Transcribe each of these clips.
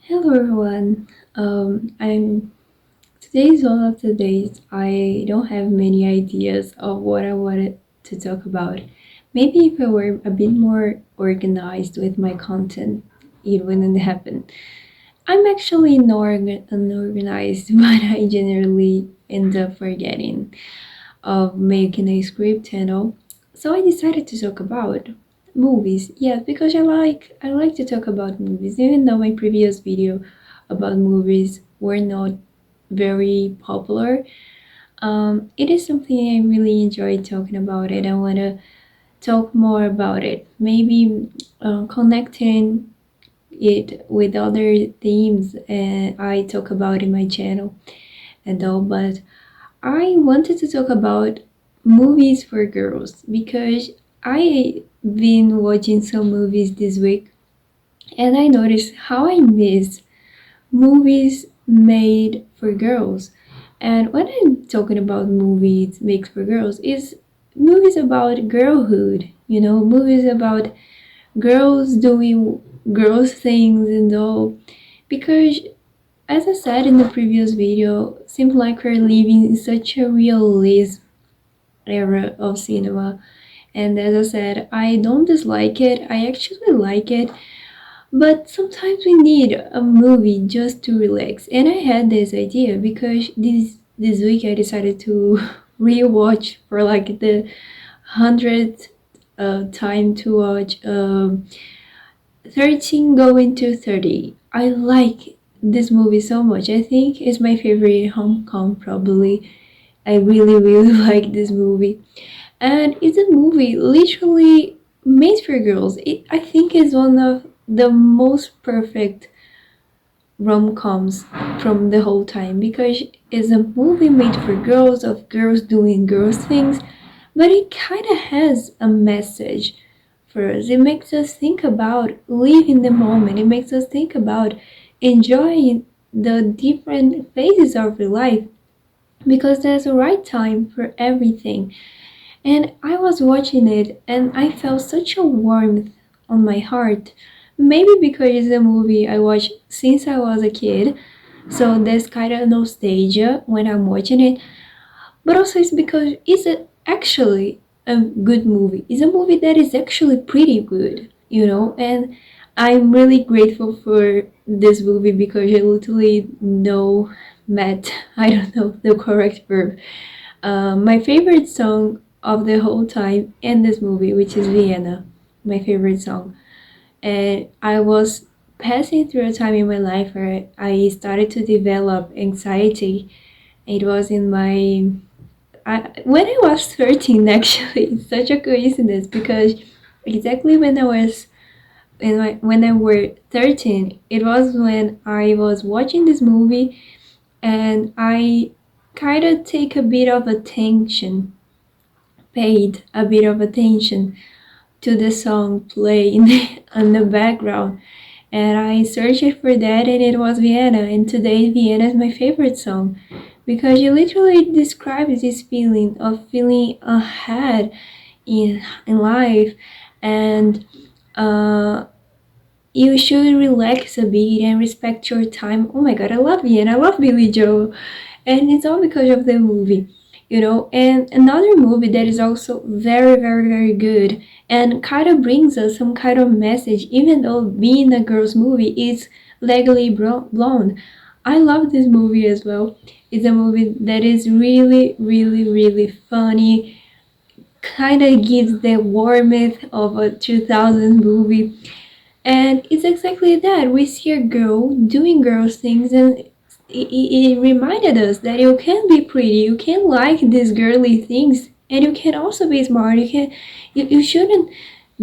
Hello everyone. I'm Today is one of the days I don't have many ideas of what I wanted to talk about. Maybe if I were a bit more organized with my content, it wouldn't happen. I'm actually unorganized, but I generally end up forgetting of making a script and all. So I decided to talk about movies. Yes, because I like to talk about movies, even though my previous video about movies were not very popular. It is something I really enjoy talking about it. I want to talk more about it. Maybe connecting it with other themes I talk about in my channel and all. But I wanted to talk about movies for girls because I been watching some movies this week and I noticed how I miss movies made for girls. And when I'm talking about movies made for girls, is movies about girlhood, movies about girls doing girls things and all. Because as I said in the previous video, seems like we're living in such a realist era of cinema. And as I said, I don't dislike it, I actually like it, but sometimes we need a movie just to relax. And I had this idea because this week I decided to rewatch for like the hundredth time to watch 13 going to 30. I like this movie so much. I think it's my favorite rom-com probably. I really, really like this movie. And it's a movie literally made for girls. I think it's one of the most perfect rom-coms from the whole time because it's a movie made for girls of girls doing girls things, but it kind of has a message for us. It makes us think about living the moment. It makes us think about enjoying the different phases of your life because there's a right time for everything. And I was watching it and I felt such a warmth on my heart. Maybe because it's a movie I watched since I was a kid, so there's kind of nostalgia when I'm watching it. But also it's because actually a good movie. It's a movie that is actually pretty good. And I'm really grateful for this movie because I literally know met I don't know the correct verb, my favorite song of the whole time in this movie, which is Vienna, my favorite song. And I was passing through a time in my life where I started to develop anxiety. It was when I was 13, actually. It's such a coincidence because exactly when I were 13, it was when I was watching this movie and I kind of take a bit of attention paid a bit of attention to the song playing in the background. And I searched for that and it was Vienna. And today Vienna is my favorite song because it literally describes this feeling of feeling ahead in life and uh, you should relax a bit and respect your time. Oh my god, I love Vienna. I love Billy Joel. And it's all because of the movie. And another movie that is also very, very, very good and kind of brings us some kind of message, even though being a girl's movie is Legally Blonde. I love this movie as well. It's a movie that is really, really, really funny, kind of gives the warmth of a 2000s movie. And it's exactly that. We see a girl doing girls things, and it reminded us that you can be pretty, you can like these girly things, and you can also be smart. You shouldn't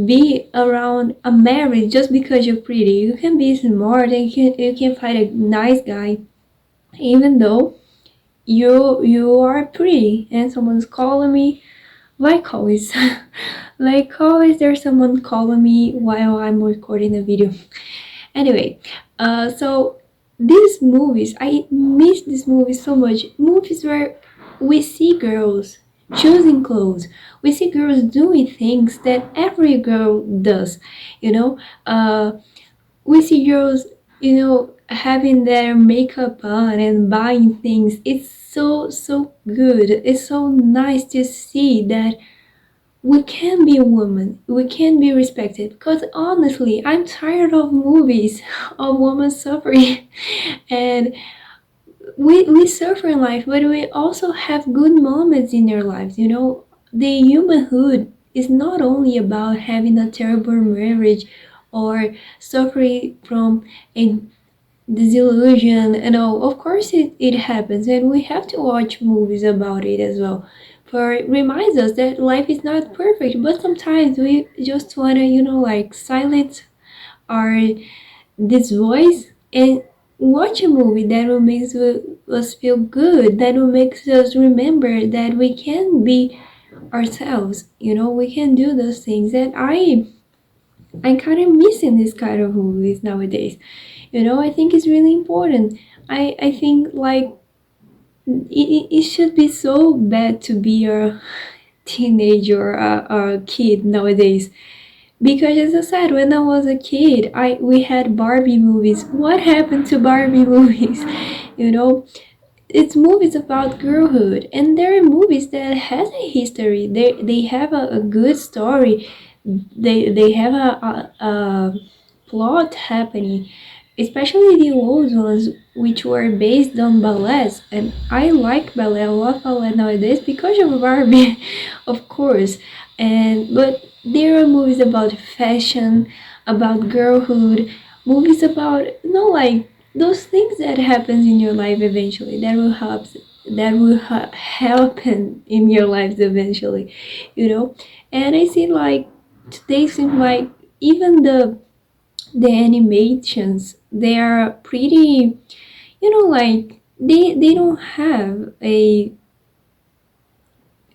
be around a marriage just because you're pretty. You can be smart and you can find a nice guy, even though you are pretty. And someone's calling me, like always. Like always, there's someone calling me while I'm recording the video. Anyway, so these movies, I miss these movies so much. Movies where we see girls choosing clothes, we see girls doing things that every girl does. You know, we see girls, having their makeup on and buying things. It's so good. It's so nice to see that we can be a woman, we can be respected. Because honestly, I'm tired of movies of women suffering. And we suffer in life, but we also have good moments in our lives. The humanhood is not only about having a terrible marriage or suffering from a disillusion. Of course it happens, and we have to watch movies about it as well, for it reminds us that life is not perfect, but sometimes we just want to like silence our this voice and watch a movie that will make us feel good, that will make us remember that we can be ourselves. We can do those things, and I kind of missing this kind of movies nowadays. I think it's really important. I think like it should be so bad to be a teenager or a kid nowadays. Because as I said, when I was a kid, I we had Barbie movies. What happened to Barbie movies? You know, it's movies about girlhood, and there are movies that has a history. They have a good story. They have a plot happening, especially the old ones, which were based on ballets. And I like ballet. I love ballet nowadays because of Barbie, of course. But there are movies about fashion, about girlhood, movies about like those things that happens in your life eventually, that will happen in your lives eventually. you know and I see like today seems like even the animations, they are pretty, like they don't have a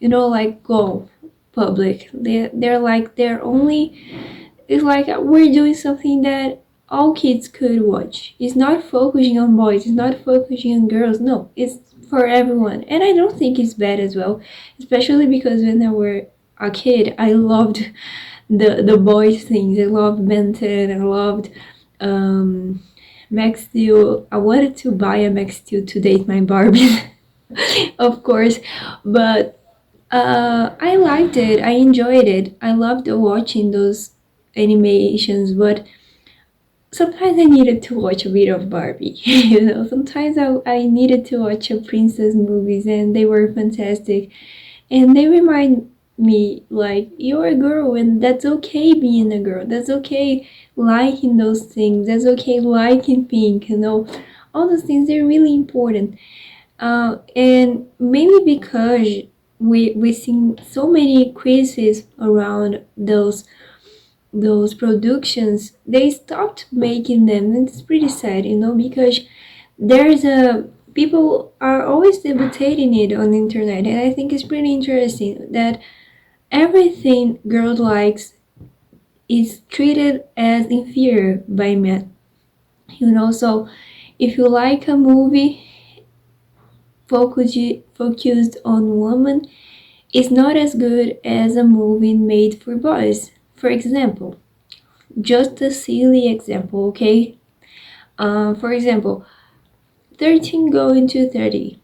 like goal public. They're only, it's like we're doing something that all kids could watch. It's not focusing on boys, it's not focusing on girls. No, it's for everyone. And I don't think it's bad as well, especially because when I were a kid, I loved the boys things. I loved Benton, I loved um Max Steel. I wanted to buy a Max Steel to date my Barbie. Of course. But I liked it. I enjoyed it. I loved watching those animations, but sometimes I needed to watch a bit of Barbie. Sometimes I needed to watch a princess movies, and they were fantastic. And they remind me, like, you're a girl, and that's okay being a girl. That's okay liking those things. That's okay liking pink, All those things, they're really important. And maybe because we see so many quizzes around those productions, they stopped making them, and it's pretty sad, because there's a people are always debating it on the internet, and I think it's pretty interesting that everything girl likes is treated as inferior by men. So if you like a movie focused on women, it's not as good as a movie made for boys. For example, just a silly example, okay? For example, 13 Going to 30.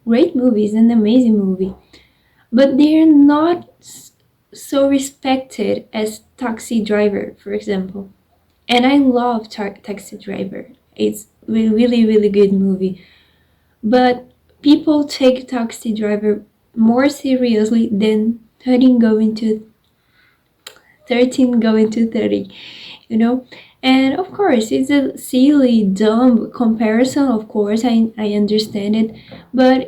Great movie, is an amazing movie. But they're not so respected as Taxi Driver, for example. And I love Taxi Driver. It's a really, really good movie. But people take Taxi Driver more seriously than 13 going to 30, you know? And of course, it's a silly, dumb comparison, of course, I understand it, but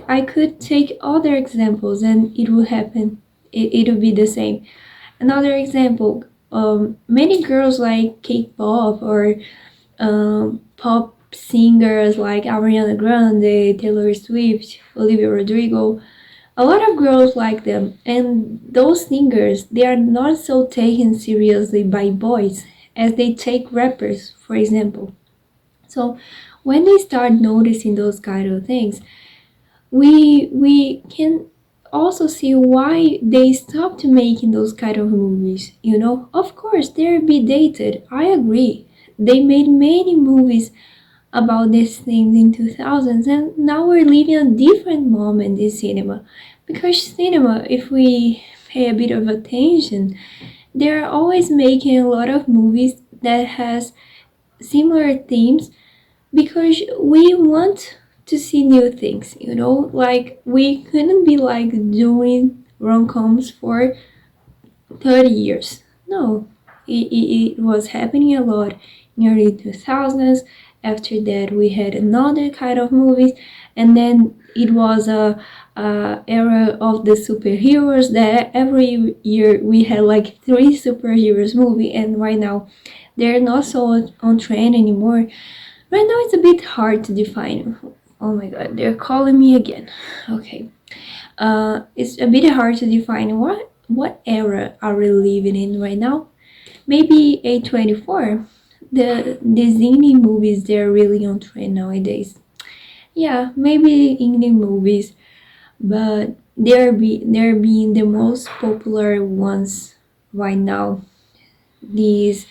I could take other examples and it will happen. It will be the same. Another example, many girls like K-pop or pop singers like Ariana Grande, Taylor Swift, Olivia Rodrigo. A lot of girls like them, and those singers, they are not so taken seriously by boys as they take rappers, for example. So when they start noticing those kind of things, we can also see why they stopped making those kind of movies. Of course, they're a bit dated. I agree. They made many movies about these things in 2000s, and now we're living a different moment in cinema. Because cinema, if we pay a bit of attention, they're always making a lot of movies that has similar themes because we want to see new things, like we couldn't be like doing rom-coms for 30 years. No, it was happening a lot in early 2000s. After that, we had another kind of movies, and then it was a era of the superheroes that every year we had like three superheroes movie, and right now they're not so on trend anymore. Right now, it's a bit hard to define. Oh my god, they're calling me again. Okay. It's a bit hard to define what era are we living in right now. Maybe A24. The Disney movies, they're really on trend nowadays. Yeah, maybe indie movies, but they're being the most popular ones right now. These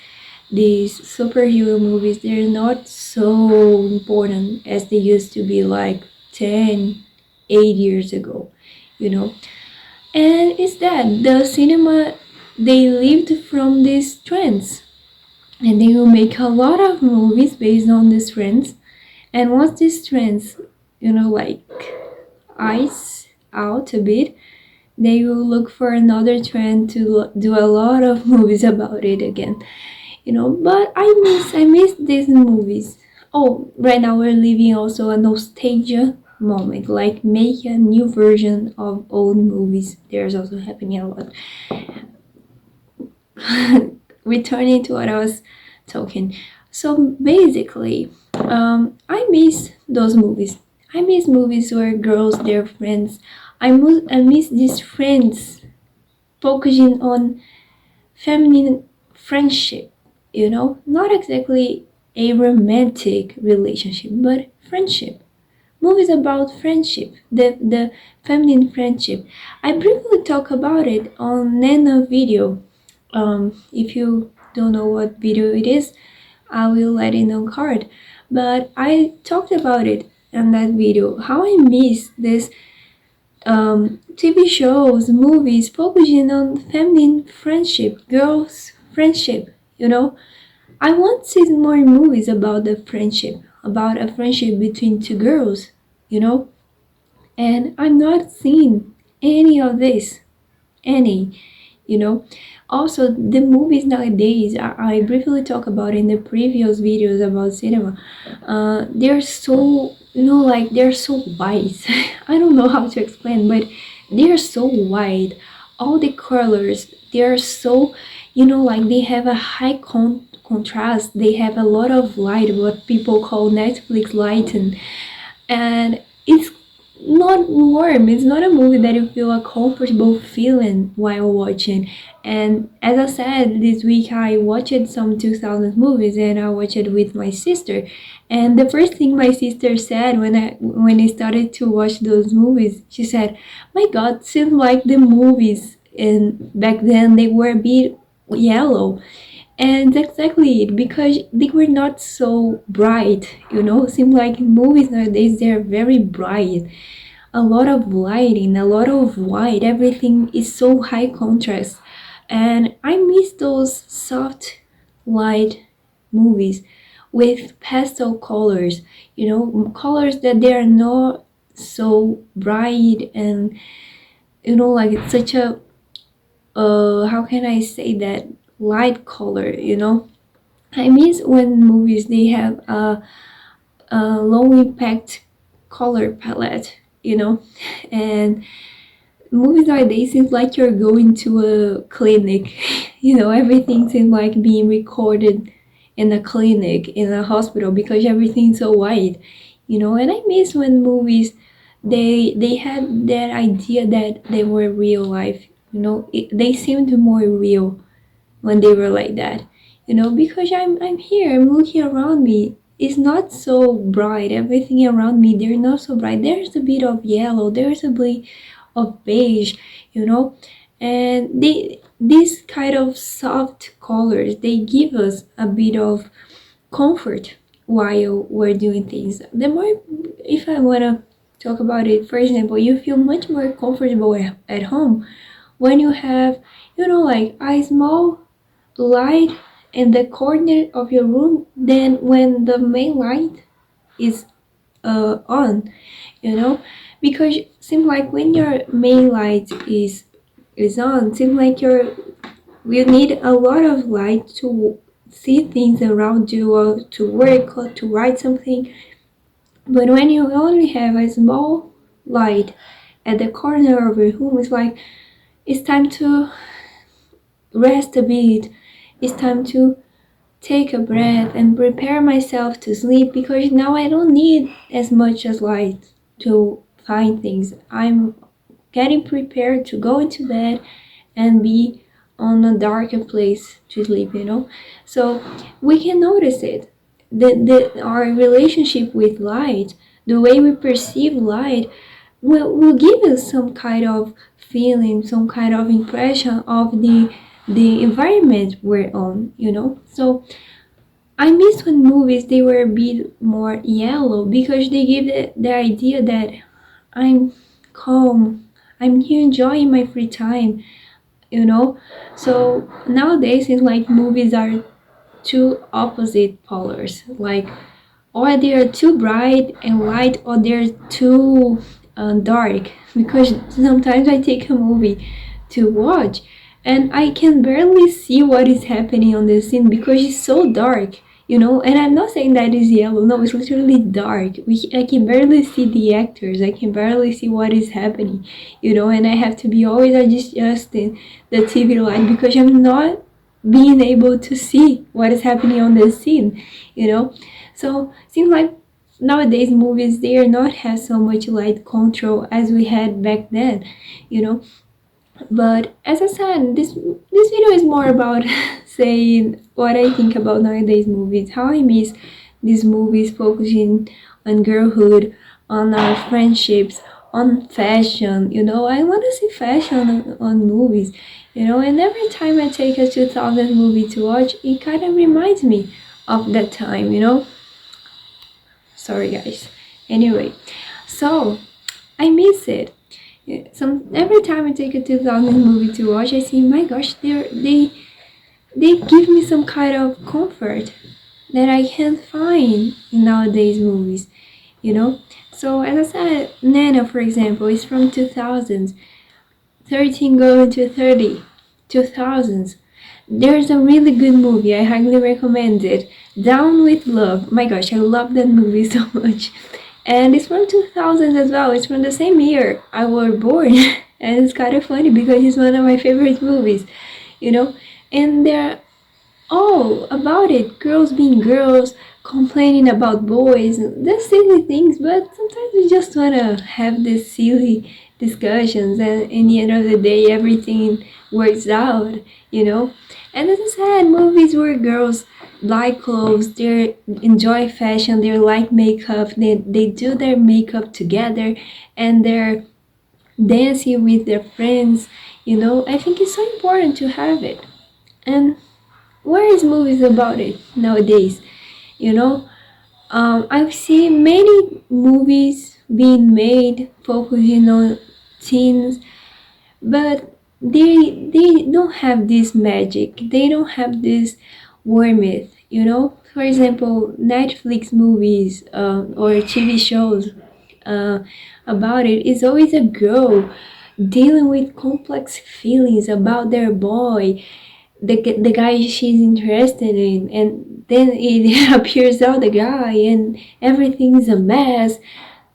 these superhero movies, they're not so important as they used to be like 10, 8 years ago, you know. And it's that the cinema, they lived from these trends, and they will make a lot of movies based on these trends. And once these trends, like ice out a bit, they will look for another trend to do a lot of movies about it again. But I miss these movies. Oh, right now we're living also a nostalgia moment, like make a new version of old movies. There's also happening a lot. Returning to what I was talking. So basically, I miss those movies. I miss movies where girls, they're friends. I miss these friends focusing on feminine friendship, not exactly a romantic relationship, but friendship. Movies about friendship, the feminine friendship. I briefly talk about it on Nana video. If you don't know what video it is, I will let it on card. But I talked about it in that video, how I miss this TV shows, movies focusing on feminine friendship, girls' friendship, I want to see more movies about the friendship, about a friendship between two girls, you know? And I'm not seeing any of this, any, you know? Also, the movies nowadays, I briefly talk about in the previous videos about cinema, they're so, like they're so wide. I don't know how to explain, but they're so wide. All the colors, they're so, like they have a high contrast. They have a lot of light, what people call Netflix light, and it's not warm. It's not a movie that you feel a comfortable feeling while watching. And as I said, this week I watched some 2000s movies, and I watched it with my sister. And the first thing my sister said when I started to watch those movies, she said, "My God, seems like the movies and back then they were a bit yellow." And that's exactly it, because they were not so bright, Seem like movies nowadays, they're very bright. A lot of lighting, a lot of white, everything is so high contrast. And I miss those soft light movies with pastel colors, colors that they are not so bright, and like it's such a how can I say that, light color, I miss when movies, they have a low impact color palette, and movies nowadays seems like you're going to a clinic. Everything seems like being recorded in a clinic, in a hospital, because everything's so white, and I miss when movies, they had that idea that they were real life, they seemed more real when they were like that, because I'm here, I'm looking around me. It's not so bright. Everything around me, they're not so bright. There's a bit of yellow, there's a bit of beige, and these kind of soft colors, they give us a bit of comfort. while we're doing things. The more, if I want to talk about it, for example, you feel much more comfortable at home when you have, like a small light in the corner of your room than when the main light is on, you know, because seems like when your main light is on, seems like you need a lot of light to see things around you or to work or to write something. But when you only have a small light at the corner of your room, it's like it's time to rest a bit. It's time to take a breath and prepare myself to sleep because now I don't need as much as light to find things. I'm getting prepared to go into bed and be on a darker place to sleep. So we can notice it. Our relationship with light, the way we perceive light, will give us some kind of feeling, some kind of impression of the environment we're on. So I miss when movies they were a bit more yellow because they give the idea that I'm calm, I'm here enjoying my free time. So nowadays it's like movies are two opposite polars. Like or they're too bright and light or they're too dark, because sometimes I take a movie to watch and I can barely see what is happening on the scene because it's so dark. And I'm not saying that is yellow, no, it's literally dark. I can barely see the actors, I can barely see what is happening. And I have to be always adjusting the TV light because I'm not being able to see what is happening on the scene. So seems like nowadays movies they are not have so much light control as we had back then. But as I said, this video is more about saying what I think about nowadays movies, how I miss these movies focusing on girlhood, on our friendships, on fashion. I want to see fashion on movies. And every time I take a 2000 movie to watch, it kind of reminds me of that time. Sorry guys. Anyway, so I miss it. Yeah, every time I take a 2000 movie to watch, I see, my gosh, they give me some kind of comfort that I can't find in nowadays movies. So as I said, Nana, for example, is from 2000s, 13 going to 30, 2000s. There's a really good movie. I highly recommend it. Down with Love. My gosh, I love that movie so much. And it's from 2000s as well. It's from the same year I was born. And it's kind of funny because it's one of my favorite movies. And they're all about it. Girls being girls, complaining about boys. That's silly things, but sometimes we just want to have these silly discussions. And in the end of the day, everything works out. And as I said, movies where girls like clothes, they enjoy fashion, they like makeup, they do their makeup together and they're dancing with their friends. I think it's so important to have it. And where is movies about it nowadays? You know, I've seen many movies being made focusing on teens, but they don't have this magic. They don't have this warmth. For example, Netflix movies or TV shows uh, about it is always a girl dealing with complex feelings about their boy, the guy she's interested in, and then it appears out the guy and everything's a mess.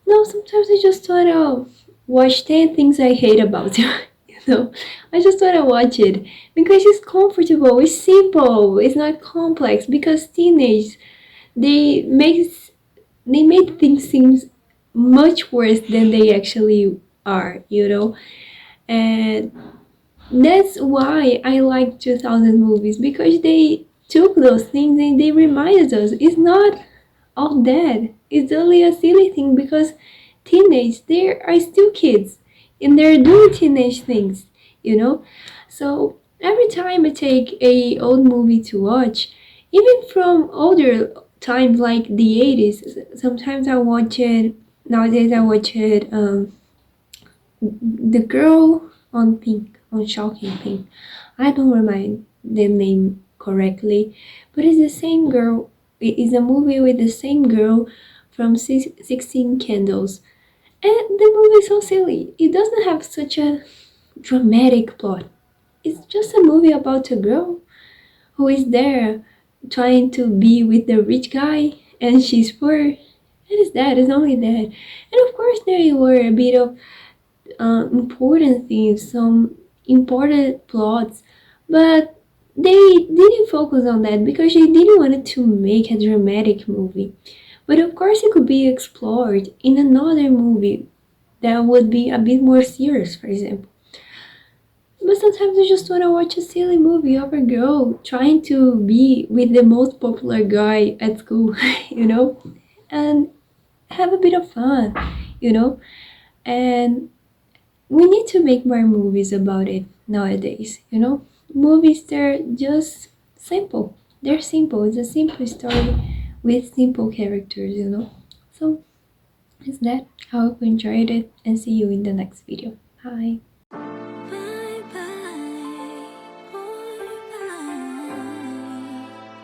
No, sometimes I just wanna watch 10 things I hate about you. I just wanna watch it because it's comfortable, it's simple, it's not complex. Because teenage, they make they made things seem much worse than they actually are. And that's why I like 2000 movies, because they took those things and they reminded us it's not all that. It's only a silly thing because teenage, they are still kids and they're doing teenage things. So every time I take a old movie to watch, even from older times like the 80s. Sometimes I watch it, nowadays I watch it, the girl on pink, on Shocking Pink. I don't remember the name correctly, but it's the same girl. It is a movie with the same girl from 16 Candles. And the movie is so silly. It doesn't have such a dramatic plot. It's just a movie about a girl who is there trying to be with the rich guy and she's poor. And it's that, it's only that. And of course, there were a bit of important themes, some important plots, but they didn't focus on that because they didn't want to make a dramatic movie. But of course, it could be explored in another movie that would be a bit more serious, for example. But sometimes I just want to watch a silly movie of a girl trying to be with the most popular guy at school, you know, and have a bit of fun, you know. And we need to make more movies about it nowadays, you know. Movies, they're just simple. They're simple. It's a simple story with simple characters, you know. So, is that. I hope you enjoyed it and see you in the next video. Bye.